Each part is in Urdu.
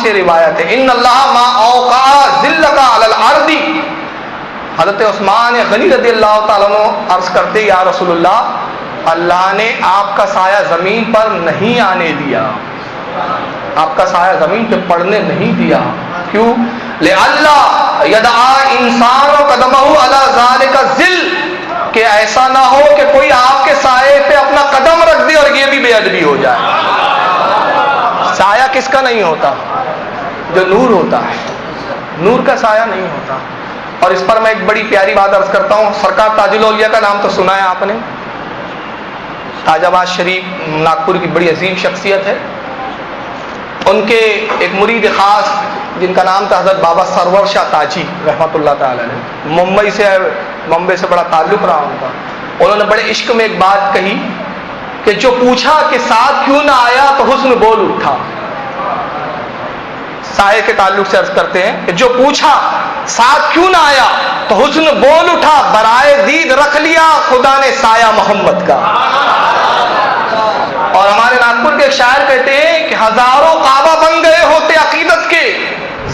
سے روایت ہے ان اللہ ما اوقع ذلک علی الارض. حضرت عثمان غنی رضی اللہ تعالیٰ عنہ عرض کرتے یا رسول اللہ اللہ نے آپ کا سایہ زمین پر نہیں آنے دیا, آپ کا سایہ زمین پہ پڑنے نہیں دیا. کیوں؟ لئلا یدعا انسان قدمہ علی ذلک الذل, کہ ایسا نہ ہو کہ کوئی آپ کے سائے پہ اپنا قدم رکھ دے اور یہ بھی بے ادبی ہو جائے. سایہ کس کا نہیں ہوتا؟ جو نور ہوتا ہے, نور کا سایہ نہیں ہوتا. اور اس پر میں ایک بڑی پیاری بات عرض کرتا ہوں. سرکار تاج الاولیاء کا نام تو سنا ہے آپ نے, تاج آباد شریف ناگپور کی بڑی عظیم شخصیت ہے. ان کے ایک مرید خاص جن کا نام تھا حضرت بابا سرور شاہ تاجی رحمۃ اللہ تعالی علیہ, ممبئی سے بڑا تعلق رہا ان کا. انہوں نے بڑے عشق میں ایک بات کہی کہ جو پوچھا کہ ساتھ کیوں نہ آیا تو حسن بول اٹھا. سائے کے تعلق سے عرض کرتے ہیں کہ جو پوچھا ساتھ کیوں نہ آیا تو حسن بول اٹھا, برائے دید رکھ لیا خدا نے سایہ محمد کا. اور ہمارے ناگپور کے ایک شاعر کہتے ہیں کہ ہزاروں کعبہ بن گئے ہوتے عقیدت کے,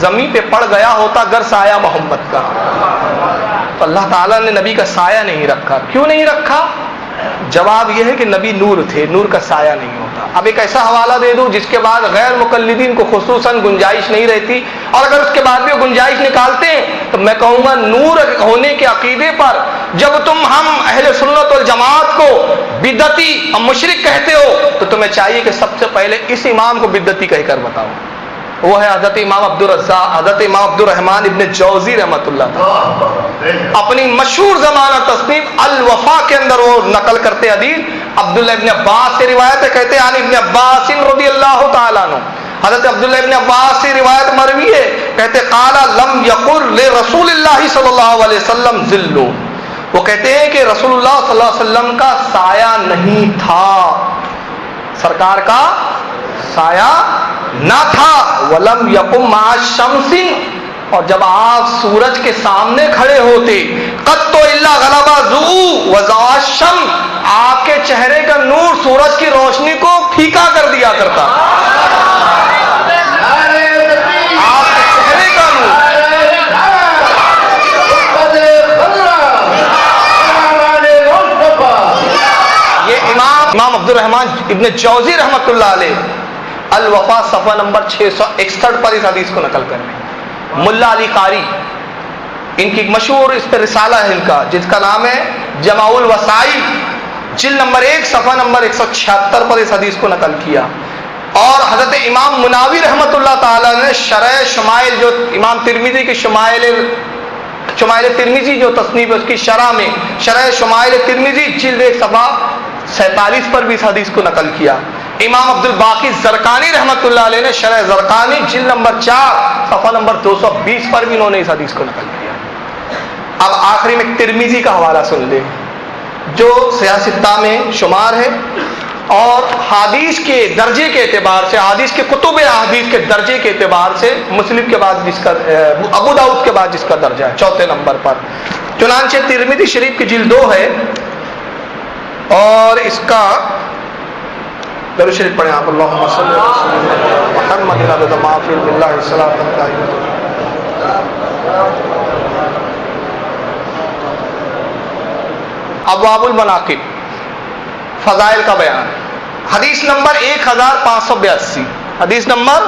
زمین پہ پڑ گیا ہوتا گر سایہ محمد کا. تو اللہ تعالیٰ نے نبی کا سایہ نہیں رکھا. کیوں نہیں رکھا؟ جواب یہ ہے کہ نبی نور تھے, نور کا سایہ نہیں ہوتا. اب ایک ایسا حوالہ دے دوں جس کے بعد غیر مقلدین کو خصوصاً گنجائش نہیں رہتی, اور اگر اس کے بعد بھی وہ گنجائش نکالتے ہیں تو میں کہوں گا نور ہونے کے عقیدے پر جب تم ہم اہل سنت والجماعت کو بدعتی اور مشرک کہتے ہو تو تمہیں چاہیے کہ سب سے پہلے اس امام کو بدعتی کہہ کر بتاؤ. وہ ہے حضرت امام حضرت امام عبد الرحمن ابن جوزی رحمۃ اللہ تعالی. اپنی مشہور زمانہ تصنیف الوفا کے اندر وہ نقل کرتے حدیث عبداللہ ابن عباس سے روایت ہے. کہتے ہیں عن ابن عباس رضی اللہ تعالیٰ عنہ, حضرت عبداللہ ابن عباس سے روایت مروی ہے. کہتے قال لم یقل لرسول اللہ صلی اللہ علیہ وسلم ذل, وہ کہتے ہیں کہ رسول اللہ صلی اللہ علیہ وسلم کا سایہ نہیں تھا, سرکار کا سایہ نہ تھا. ولم یقم مع الشمس, اور جب آپ سورج کے سامنے کھڑے ہوتے قط الا غلبہ ذو وضاء الشمس, آپ کے چہرے کا نور سورج کی روشنی کو پھیکا کر دیا کرتا. آپ کے چہرے کا نور. یہ امام عبد الرحمن ابن جوزی رحمۃ اللہ علیہ الوفا صفحہ نمبر 661 پر اس حدیث کو نقل کرنے. ملا علی قاری ان کی مشہور اس پہ رسالہ ہے ان کا جس کا نام ہے جماع الوسائل, جلد نمبر 1 صفحہ نمبر 176 پر اس حدیث کو نقل کیا. اور حضرت امام مناوی رحمۃ اللہ تعالی نے شرح شمائل, جو امام ترمذی کی شمائل ترمذی جو تصنیف ہے اس کی شرح میں شرح شمائل ترمذی جلد 1 صفحہ 47 پر بھی اس حدیث کو نقل کیا. امام عبد الباقی زرقانی رحمۃ اللہ علیہ نے شرح زرقانی جلد نمبر 4 صفحہ نمبر 220 پر بھی انہوں نے اس حدیث کو نقل کیا. اب آخری میں ترمذی کا حوالہ سن لیں جو صحیح ستہ میں شمار ہے, اور حدیث کے درجے کے اعتبار سے, حدیث کے کتب احادیث کے درجے کے اعتبار سے مسلم کے بعد جس کا, ابو داؤد کے بعد جس کا درجہ ہے 4 نمبر پر. چنانچہ ترمذی شریف کی جلد 2 ہے, اور اس کا درود شریف پڑھیں آپ. اللہم صلی محمد عدد ما فی باللہ الصلاۃ والسلام. ابواب المناقب, فضائل کا بیان. حدیث نمبر 1582, حدیث نمبر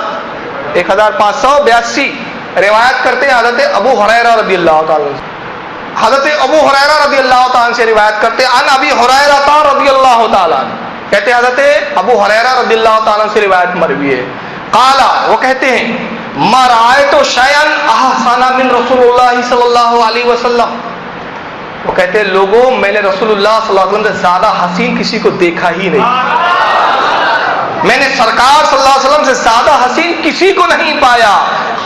1582 روایت کرتے ہیں حضرت ابو ہریرہ رضی اللہ تعالی عنہ. حضرت ابو ہریرہ رضی اللہ تعالی عنہ سے روایت کرتے ہیں عن ابی ہریرہ رضی اللہ تعالی عنہ, کہتے ہیں حضرت ابو ہریرہ رضی اللہ تعالی عنہ سے روایت مروی ہے. قالا, وہ کہتے ہیں ما رأیت شیئا احسن من رسول اللہ صلی اللہ علیہ وسلم, وہ کہتے ہیں لوگوں میں نے رسول اللہ صلی اللہ علیہ وسلم سے زیادہ حسین کسی کو دیکھا ہی نہیں, میں نے سرکار صلی اللہ علیہ وسلم سے زیادہ حسین کسی کو نہیں پایا.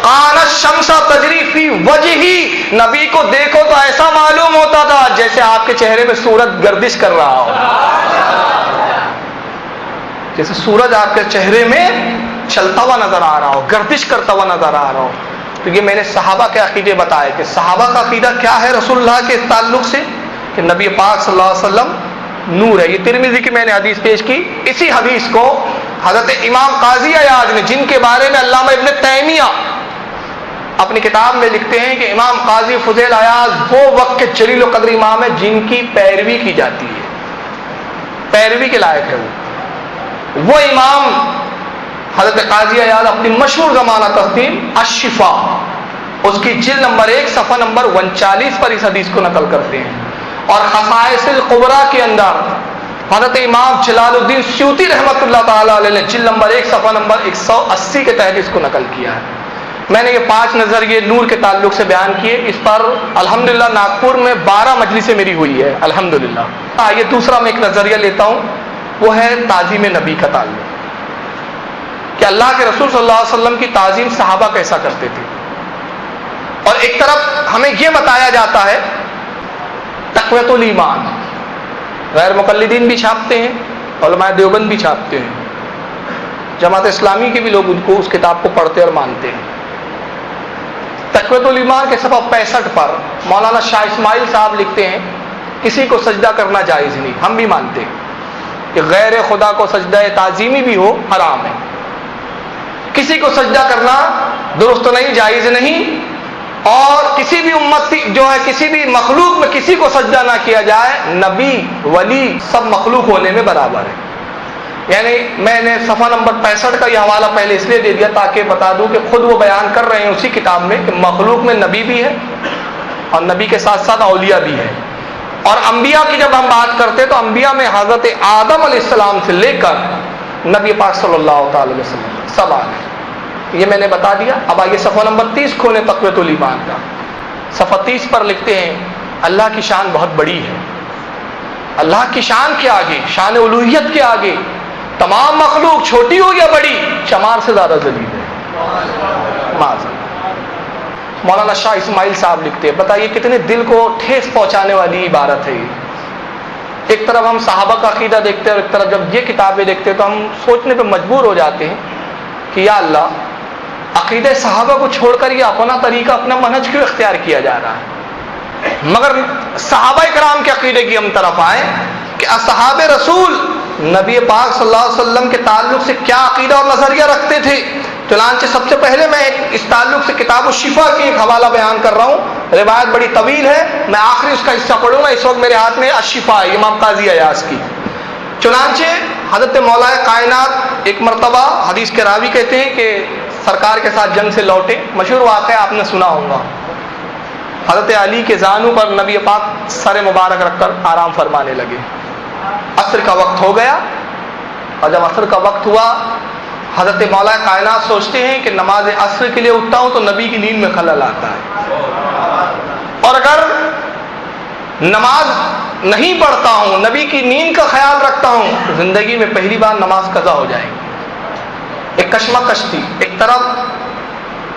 قان الشمس تجری فی وجہی, نبی کو دیکھو تو ایسا معلوم ہوتا تھا جیسے آپ کے چہرے میں سورج گردش کر رہا ہو, جیسے سورج آپ کے چہرے میں چلتا ہوا نظر آ رہا ہو, گردش کرتا ہوا نظر آ رہا ہو. تو یہ میں نے صحابہ کے عقیدے بتائے کہ صحابہ کا عقیدہ کیا ہے رسول اللہ کے تعلق سے, کہ نبی پاک صلی اللہ علیہ وسلم نور ہے. یہ ترمذی کی میں نے حدیث پیش کی. اسی حدیث کو حضرت امام قاضی عیاض نے، جن کے بارے میں علامہ ابن تیمیہ اپنی کتاب میں لکھتے ہیں کہ امام قاضی فضیل عیاض وہ وقت کے جلیل و قدر امام ہے جن کی پیروی کی جاتی ہے، پیروی کے لائق ہے وہ امام حضرت قاضی عیاض اپنی مشہور زمانہ تصنیف الشفا، اس کی جلد نمبر 1 صفحہ نمبر 39 پر اس حدیث کو نقل کرتے ہیں، اور خصائص القبریٰ کے اندر حضرت امام جلال الدین سیوطی رحمۃ اللہ تعالی علیہ نے جلد نمبر 1 صفحہ نمبر 180 کے تحت اس کو نقل کیا ہے۔ میں نے یہ 5 نظریے نور کے تعلق سے بیان کیے، اس پر الحمدللہ ناگپور میں 12 مجلسیں میری ہوئی ہے الحمدللہ۔ یہ دوسرا میں ایک نظریہ لیتا ہوں، وہ ہے تعظیم نبی کا تعلق، کہ اللہ کے رسول صلی اللہ علیہ وسلم کی تعظیم صحابہ کیسا کرتے تھے، اور ایک طرف ہمیں یہ بتایا جاتا ہے تقویۃ الایمان، غیر مقلدین بھی چھاپتے ہیں، علماء دیوبند بھی چھاپتے ہیں، جماعت اسلامی کے بھی لوگ ان کو اس کتاب کو پڑھتے اور مانتے ہیں۔ تقویۃ الایمان کے صفحہ 65 پر مولانا شاہ اسماعیل صاحب لکھتے ہیں کسی کو سجدہ کرنا جائز نہیں، ہم بھی مانتے ہیں کہ غیر خدا کو سجدہ تعظیمی بھی ہو حرام ہے، کسی کو سجدہ کرنا درست نہیں، جائز نہیں، اور کسی بھی امت جو ہے کسی بھی مخلوق میں کسی کو سجدہ نہ کیا جائے، نبی ولی سب مخلوق ہونے میں برابر ہے۔ یعنی میں نے صفحہ نمبر 65 کا یہ حوالہ پہلے اس لیے دے دیا تاکہ بتا دوں کہ خود وہ بیان کر رہے ہیں اسی کتاب میں کہ مخلوق میں نبی بھی ہے اور نبی کے ساتھ ساتھ اولیاء بھی ہے، اور انبیاء کی جب ہم بات کرتے ہیں تو انبیاء میں حضرت آدم علیہ السلام سے لے کر نبی پاک صلی اللہ تعالی وسلم سب آ گئے، یہ میں نے بتا دیا۔ اب آئیے صفحہ نمبر 30 کھولیں تقویۃ الایمان کا، صفحہ 30 پر لکھتے ہیں اللہ کی شان بہت بڑی ہے، اللہ کی شان کے آگے، شان الوہیت کے آگے تمام مخلوق چھوٹی ہو یا بڑی چمار سے زیادہ ذلیل ہے۔ مولانا شاہ اسماعیل صاحب لکھتے ہیں، بتائیے کتنے دل کو ٹھیس پہنچانے والی عبارت ہے یہ۔ ایک طرف ہم صحابہ کا عقیدہ دیکھتے ہیں اور ایک طرف جب یہ کتابیں دیکھتے ہیں تو ہم سوچنے پہ مجبور ہو جاتے ہیں کہ یا اللہ، عقیدہ صحابہ کو چھوڑ کر یہ اپنا طریقہ، اپنا منہج کیوں اختیار کیا جا رہا ہے؟ مگر صحابہ کرام کے عقیدے کی ہم طرف آئیں کہ اصحاب رسول نبی پاک صلی اللہ علیہ وسلم کے تعلق سے کیا عقیدہ اور نظریہ رکھتے تھے۔ چنانچہ سب سے پہلے میں اس تعلق سے کتاب الشفا کی ایک حوالہ بیان کر رہا ہوں، روایت بڑی طویل ہے، میں آخری اس کا حصہ پڑھوں گا، اس وقت میرے ہاتھ میں الشفا ہے امام قاضی عیاض کی۔ چنانچہ حضرت مولا کائنات ایک مرتبہ حدیث کے راوی کہتے ہیں کہ سرکار کے ساتھ جنگ سے لوٹے، مشہور واقعہ آپ نے سنا ہوگا، حضرت علی کے زانو پر نبی پاک سر مبارک رکھ کر آرام فرمانے لگے۔ عصر کا وقت ہو گیا، اور جب عصر کا وقت ہوا حضرت مولا کائنات سوچتے ہیں کہ نماز عصر کے لیے اٹھتا ہوں تو نبی کی نیند میں خلل آتا ہے، اور اگر نماز نہیں پڑھتا ہوں، نبی کی نیند کا خیال رکھتا ہوں تو زندگی میں پہلی بار نماز قضا ہو جائے گی۔ ایک کشمکش تھی، ایک طرف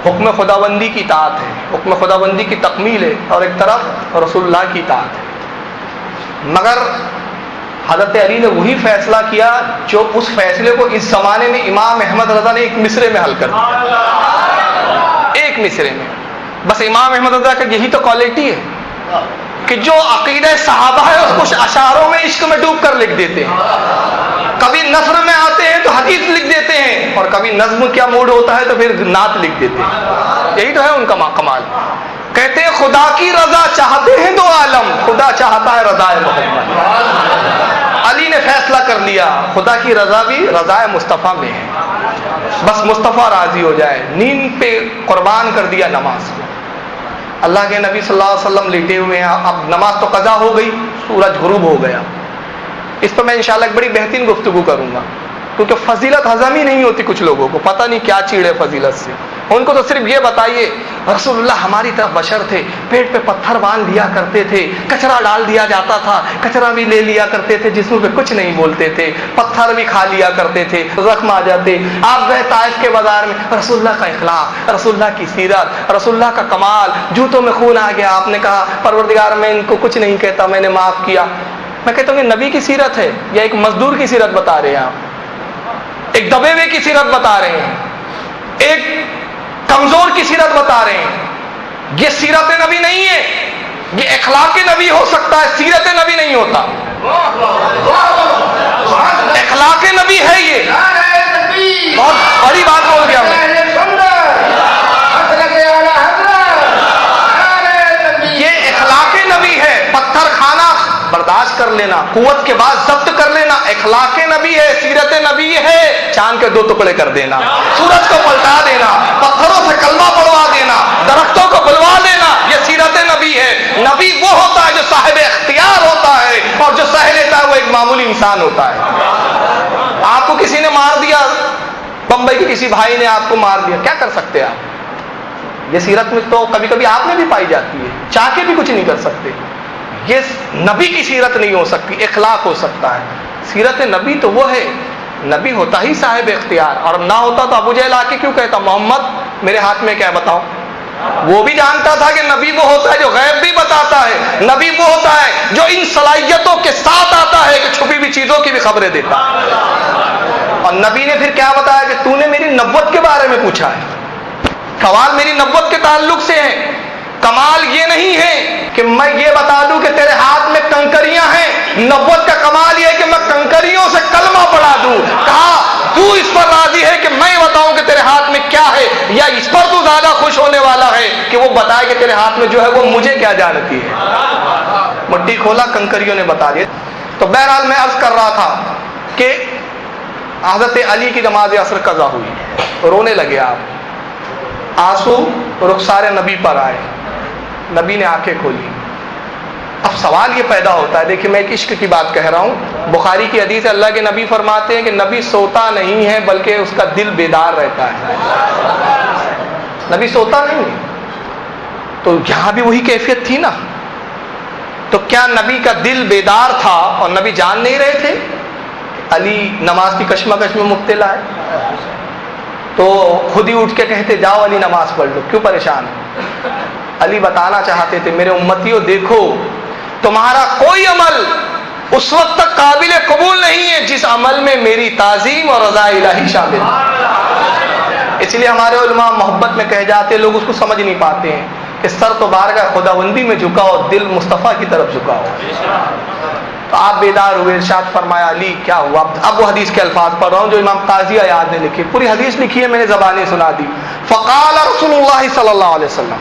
حکم خداوندی کی اطاعت ہے، حکم خداوندی کی تکمیل ہے، اور ایک طرف رسول اللہ کی اطاعت ہے۔ مگر حضرت علی نے وہی فیصلہ کیا جو اس فیصلے کو اس زمانے میں امام احمد رضا نے ایک مصرے میں حل کر دیا، ایک مصرے میں بس۔ امام احمد رضا کا یہی تو کوالٹی ہے کہ جو عقیدہ صحابہ ہے اس کو اشعاروں میں عشق میں ڈوب کر لکھ دیتے ہیں، کبھی نثر میں آتے ہیں تو حدیث لکھ دیتے ہیں، اور کبھی نظم کیا موڈ ہوتا ہے تو پھر نعت لکھ دیتے ہیں۔ یہی تو ہے ان کا کمال۔ کہتے ہیں خدا کی رضا چاہتے ہیں دو عالم، خدا چاہتا ہے رضا محمد۔ علی نے فیصلہ کر لیا خدا کی رضا بھی رضا مصطفیٰ میں ہے، بس مصطفیٰ راضی ہو جائے، نیند پہ قربان کر دیا نماز کو۔ اللہ کے نبی صلی اللہ علیہ وسلم لیٹے ہوئے ہیں، اب نماز تو قضا ہو گئی، سورج غروب ہو گیا۔ اس پر میں انشاءاللہ ایک بڑی بہترین گفتگو کروں گا، کیونکہ فضیلت ہضم ہی نہیں ہوتی کچھ لوگوں کو، پتہ نہیں کیا چیڑے فضیلت سے۔ ان کو تو صرف یہ بتائیے رسول اللہ ہماری طرف بشر تھے، پیٹ پہ پتھر باندھ لیا کرتے تھے، کچرا ڈال دیا جاتا تھا، کچرا بھی لے لیا کرتے تھے، جسم پہ کچھ نہیں بولتے تھے، پتھر بھی کھا لیا کرتے تھے، زخم آ جاتے۔ آپ گئے طائف کے بازار میں، رسول اللہ کا اخلاق، رسول اللہ کی سیرت، رسول اللہ کا کمال، جوتوں میں خون آ گیا، آپ نے کہا پروردگار میں ان کو کچھ نہیں کہتا، میں نے معاف کیا۔ میں کہتا ہوں کہ نبی کی سیرت ہے یا ایک مزدور کی سیرت بتا رہے ہیں آپ، ایک دبے ہوئے کی سیرت بتا رہے ہیں، ایک کمزور کی سیرت بتا رہے ہیں۔ یہ سیرت نبی نہیں ہے، یہ اخلاق نبی ہو سکتا ہے، سیرت نبی نہیں ہوتا۔ اخلاق نبی ہے یہ، بہت بڑی بات بول دیا میں. یہ اخلاق نبی ہے. پتھر کھانا برداشت کر لینا، قوت کے بعد ضبط کر لینا اخلاق نبی ہے، سیرت نبی ہے. چاند کے 2 ٹکڑے کر دینا، سورج کو پلٹا دینا، پتھروں سے کلمہ پڑھوا دینا، درختوں کو بلوا دینا، یہ سیرت نبی ہے. نبی وہ ہوتا ہے جو صاحب اختیار ہوتا ہے، اور جو سہ لیتا ہے وہ ایک معمولی انسان ہوتا ہے. آپ کو کسی نے مار دیا، بمبئی کے کسی بھائی نے آپ کو مار دیا، کیا کر سکتے آپ؟ یہ سیرت میں تو کبھی کبھی آپ میں بھی پائی جاتی ہے، چاہ کے بھی کچھ نہیں کر سکتے. یہ نبی کی سیرت نہیں ہو سکتی، اخلاق ہو سکتا ہے. سیرت نبی تو وہ ہے، نبی ہوتا ہی صاحب اختیار. اور نہ ہوتا تو ابو جہل آ کے کیوں کہتا محمد میرے ہاتھ میں کیا بتاؤ؟ وہ بھی جانتا تھا کہ نبی وہ ہوتا ہے جو غیب بھی بتاتا ہے، نبی وہ ہوتا ہے جو ان صلاحیتوں کے ساتھ آتا ہے کہ چھپی ہوئی چیزوں کی بھی خبریں دیتا ہے. اور نبی نے پھر کیا بتایا کہ تو نے میری نبوت کے بارے میں پوچھا ہے. سوال میری نبوت کے تعلق سے ہے. کمال یہ نہیں ہے کہ میں یہ بتا دوں کہ تیرے ہاتھ میں کنکریاں ہیں. نبوت کا کمال یہ ہے کہ میں کنکریوں سے کلمہ پڑھا دوں. کہا تو اس پر راضی ہے کہ میں بتاؤں کہ تیرے ہاتھ میں کیا ہے، یا اس پر تو زیادہ خوش ہونے والا ہے کہ وہ بتائے کہ تیرے ہاتھ میں جو ہے وہ مجھے کیا جانتی ہے؟ مٹی کھولا، کنکریوں نے بتا دیا. تو بہرحال میں عرض کر رہا تھا کہ حضرت علی کی نماز عصر قضا ہوئی، رونے لگے آپ، آنسو رخسار نبی پر آئے، نبی نے آنکھیں کھولی. اب سوال یہ پیدا ہوتا ہے، دیکھیں میں ایک عشق کی بات کہہ رہا ہوں. بخاری کی حدیث ہے، اللہ کے نبی فرماتے ہیں کہ نبی سوتا نہیں ہے بلکہ اس کا دل بیدار رہتا ہے. نبی سوتا نہیں ہے. تو یہاں بھی وہی کیفیت تھی نا. تو کیا نبی کا دل بیدار تھا اور نبی جان نہیں رہے تھے علی نماز کی کشمکش میں مبتلا ہے؟ تو خود ہی اٹھ کے کہتے جاؤ علی نماز پڑھ لو، کیوں پریشان ہے؟ علی بتانا چاہتے تھے میرے امتیوں دیکھو تمہارا کوئی عمل اس وقت تک قابل قبول نہیں ہے جس عمل میں میری تعظیم اور رضا الہی شامل ہے. اس لیے ہمارے علماء محبت میں کہہ جاتے، لوگ اس کو سمجھ نہیں پاتے ہیں کہ سر تو بارگاہ خداوندی میں جھکاؤ، دل مصطفیٰ کی طرف جھکاؤ. تو آپ بیدار ہوئے، ارشاد فرمایا علی کیا ہوا؟ اب وہ حدیث کے الفاظ پڑھ رہا ہوں جو امام قاضی عیاض نے لکھی، پوری حدیث لکھی ہے، میں نے زبانیں سنا دی. فقال رسول اللہ صلی اللہ علیہ وسلم،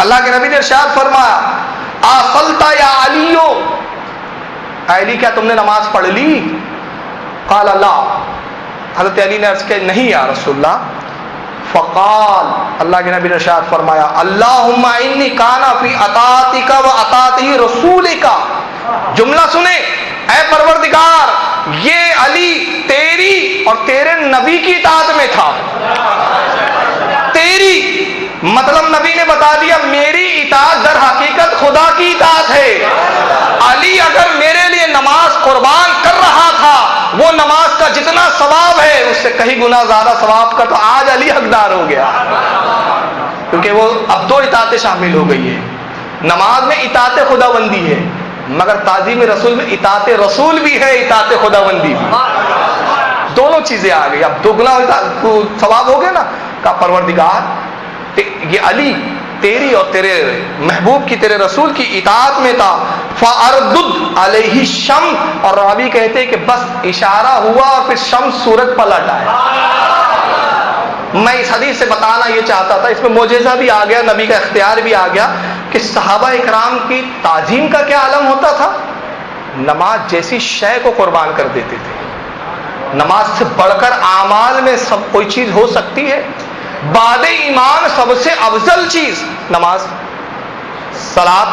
اللہ کے نبی نے ارشاد فرمایا آصلت یا علیو، علی کیا تم نے نماز پڑھ لی؟ قال لا، حضرت علی نے عرض کیا نہیں یا رسول اللہ. فقال، اللہ کے نبی نے ارشاد فرمایا اللہم انی کانا فی اطاعتک و اطاعت رسولک. جملہ سنیں، اے پروردگار یہ علی تیری اور تیرے نبی کی اطاعت میں تھا. تیری مطلب نبی نے بتا دیا میری اطاعت در حقیقت خدا کی اطاعت ہے. علی اگر میرے لیے نماز قربان کر رہا تھا، وہ نماز کا جتنا ثواب ہے اس سے کہیں گنا زیادہ ثواب کا تو آج علی حقدار ہو گیا، کیونکہ وہ اب 2 اطاعتیں شامل ہو گئی ہے. نماز میں اطاعت خداوندی ہے، مگر تعظیم رسول میں اطاعت رسول بھی ہے، اطاعت خداوندی بھی. دونوں چیزیں آ گئی، اب دوگنا ثواب ہو گیا نا. کا پروردگار یہ علی تیری اور تیرے محبوب کی، تیرے رسول کی اطاعت میں تھا. فَأَرْدُدْ عَلَيْهِ الشَّمْسَ، اور راوی کہتے کہ بس اشارہ ہوا اور پھر شمس سورج پلٹ آئے. میں اس حدیث سے بتانا یہ چاہتا تھا، اس میں معجزہ بھی آ گیا، نبی کا اختیار بھی آ گیا کہ صحابہ اکرام کی تعظیم کا کیا عالم ہوتا تھا. نماز جیسی شے کو قربان کر دیتے تھے. نماز سے بڑھ کر اعمال میں سب کوئی چیز ہو سکتی ہے؟ بعد ایمان سب سے افضل چیز نماز، صلاۃ.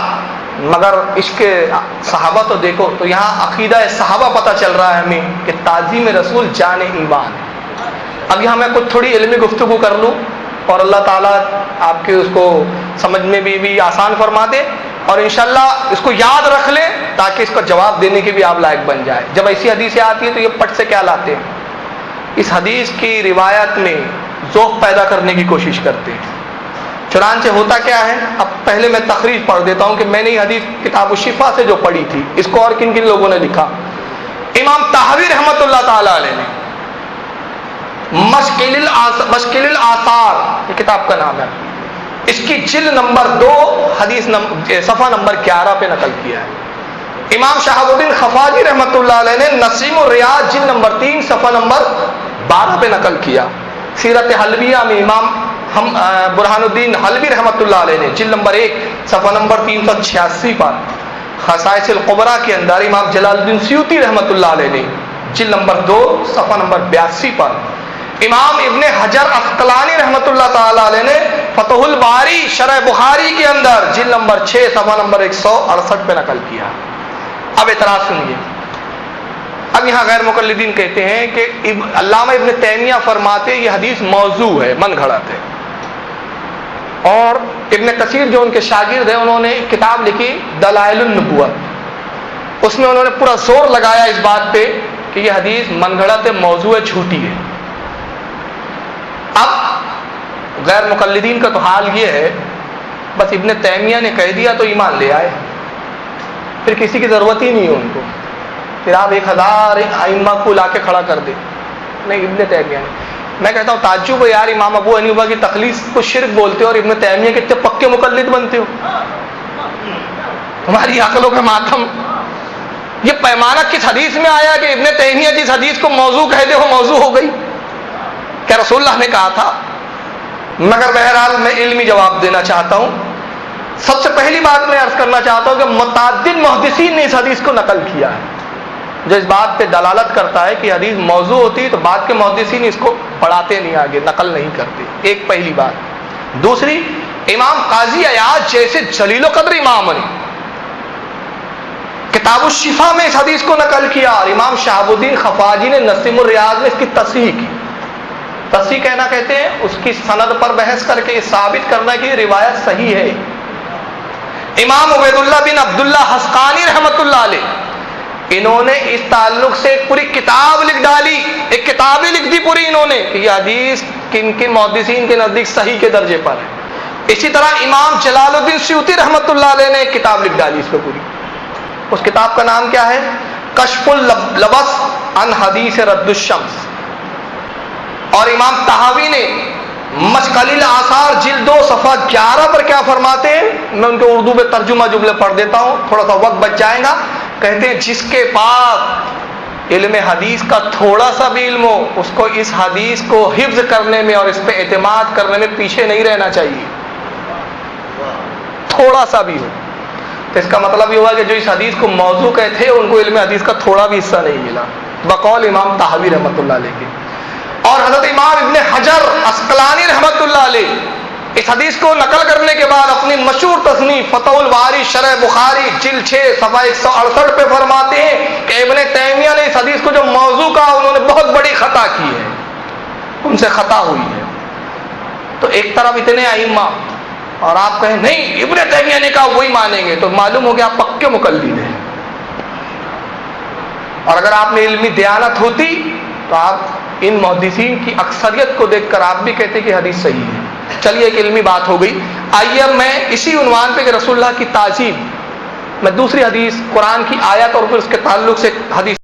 مگر اس کے صحابہ تو دیکھو، تو یہاں عقیدہ صحابہ پتہ چل رہا ہے ہمیں کہ تعظیم رسول جان ایمان. اب یہاں میں کچھ تھوڑی علمی گفتگو کر لوں اور اللہ تعالیٰ آپ کے اس کو سمجھ میں بھی آسان فرما دے، اور انشاءاللہ اس کو یاد رکھ لیں تاکہ اس کا جواب دینے کے بھی آپ لائق بن جائے. جب ایسی حدیثیں آتی ہیں تو یہ پٹ سے کیا لاتے ہیں، اس حدیث کی روایت میں ذوق پیدا کرنے کی کوشش کرتے ہیں. چنانچہ ہوتا کیا ہے، اب پہلے میں تخریج پڑھ دیتا ہوں کہ میں نے یہ حدیث کتاب الشفا سے جو پڑھی تھی، اس کو اور کن کن لوگوں نے لکھا. امام طحاوی رحمۃ اللہ تعالی علیہ نے مشکل الآثار، یہ کتاب کا نام ہے، اس کی جلد نمبر 2 حدیث صفحہ نمبر 11 پہ نقل کیا ہے. امام شہاب الدین خفاجی رحمۃ اللہ علیہ نے نسیم الریاض جلد نمبر 3 صفحہ نمبر 12 پہ نقل کیا. سیرت حلبیہ میں امام برہان الدین حلبی رحمۃ اللہ علیہ نے جلد نمبر 1 صفحہ نمبر 386 پر، خصائص القبریٰ کے اندر امام جلال الدین سیوطی رحمۃ اللہ علیہ نے جلد نمبر 2 صفحہ نمبر 82 پر، امام ابن حجر عسقلانی رحمۃ اللہ تعالی علیہ نے فتح الباری شرح بخاری کے اندر جلد نمبر 6 صفحہ نمبر 168 پہ نقل کیا. اب اعتراض سنیے. اب یہاں غیر مقلدین کہتے ہیں کہ علامہ ابن تیمیہ فرماتے یہ حدیث موضوع ہے، من گھڑت ہے. اور ابن کثیر جو ان کے شاگرد ہیں انہوں نے کتاب لکھی دلائل النبوت، اس میں انہوں نے پورا زور لگایا اس بات پہ کہ یہ حدیث من گھڑت ہے، موضوع ہے، جھوٹی ہے. اب غیر مقلدین کا تو حال یہ ہے بس ابن تیمیہ نے کہہ دیا تو ایمان لے آئے، پھر کسی کی ضرورت ہی نہیں ہے ان کو، پھر آپ 1000 ائمہ کو لا کے کھڑا کر دیں. نہیں، ابن تیمیہ نے. میں کہتا ہوں تعجب ہے یار، امام ابو حنیفہ کی تخلیص کو شرک بولتے ہو اور ابن تیمیہ کے اتنے پکے مقلد بنتے ہو. ہماری عقلوں کا ماتم. یہ پیمانہ کس حدیث میں آیا کہ ابن تیمیہ جس حدیث کو موضوع کہہ دے وہ موضوع ہو گئی؟ کیا رسول اللہ نے کہا تھا؟ مگر بہرحال میں علمی جواب دینا چاہتا ہوں. سب سے پہلی بات میں عرض کرنا چاہتا ہوں کہ متعدد محدثین نے اس حدیث کو نقل کیا ہے، جو اس بات پہ دلالت کرتا ہے کہ حدیث موضوع ہوتی تو بعد کے محدثین اس کو پڑھاتے نہیں، آگے نقل نہیں کرتے. ایک پہلی بات. دوسری، امام قاضی عیاض جیسے جلیل و قدر امام نے کتاب الشفا میں اس حدیث کو نقل کیا، اور امام شہاب الدین خفاجی نے نسیم الریاض میں اس کی تصحیح کی. تصحیح کہنا کہتے ہیں اس کی سند پر بحث کر کے ثابت کرنا کہ یہ روایت صحیح ہے. امام عبید اللہ بن عبداللہ حسقانی رحمۃ اللہ علیہ انہوں نے اس تعلق سے ایک پوری کتاب لکھ ڈالی، ایک کتاب ہی لکھ دی پوری انہوں نے کہ یہ حدیث کن کے محدثین کے نزدیک صحیح کے درجے پر ہے. اسی طرح امام جلال الدین سیوطی رحمۃ اللہ علیہ نے ایک کتاب لکھ ڈالی اس پہ پوری. اس کتاب کا نام کیا ہے؟ کشف اللبس عن حدیث رد الشمس. اور امام طحاوی نے مشکل الاثار جلد 2 صفحہ 11 پر کیا فرماتے ہیں؟ میں ان کے اردو میں ترجمہ جملے پڑھ دیتا ہوں، تھوڑا سا وقت بچ جائے گا. کہتے ہیں جس کے پاس علم حدیث کا تھوڑا سا بھی علم ہو اس کو اس حدیث کو حفظ کرنے میں اور اس پہ اعتماد کرنے میں پیچھے نہیں رہنا چاہیے، تھوڑا سا بھی ہو. تو اس کا مطلب یہ ہوا کہ جو اس حدیث کو موضوع کہتے ہیں ان کو علم حدیث کا تھوڑا بھی حصہ نہیں ملا، بقول امام طحاوی رحمۃ اللہ علیہ کے. اور حضرت امام ابن حجر عسقلانی رحمۃ اللہ علیہ اس حدیث کو نقل کرنے کے بعد اپنی مشہور تصنیف فتح الباری شرح بخاری جلد 6 صفحہ 168 پہ فرماتے ہیں کہ ابن تیمیہ نے اس حدیث کو جو موضوع کہا انہوں نے بہت بڑی خطا کی ہے، ان سے خطا ہوئی ہے. تو ایک طرف اتنے ائمہ اور آپ کہیں نہیں ابن تیمیہ نے کہا وہی مانیں گے، تو معلوم ہو گیا آپ پکے مقلد ہیں. اور اگر آپ میں علمی دیانت ہوتی تو آپ ان محدثین کی اکثریت کو دیکھ کر آپ بھی کہتے کہ حدیث صحیح ہے. چلیے ایک علمی بات ہو گئی. آئیے اب میں اسی عنوان پہ کہ رسول اللہ کی تعظیم میں دوسری حدیث قرآن کی آیت اور پھر اس کے تعلق سے حدیث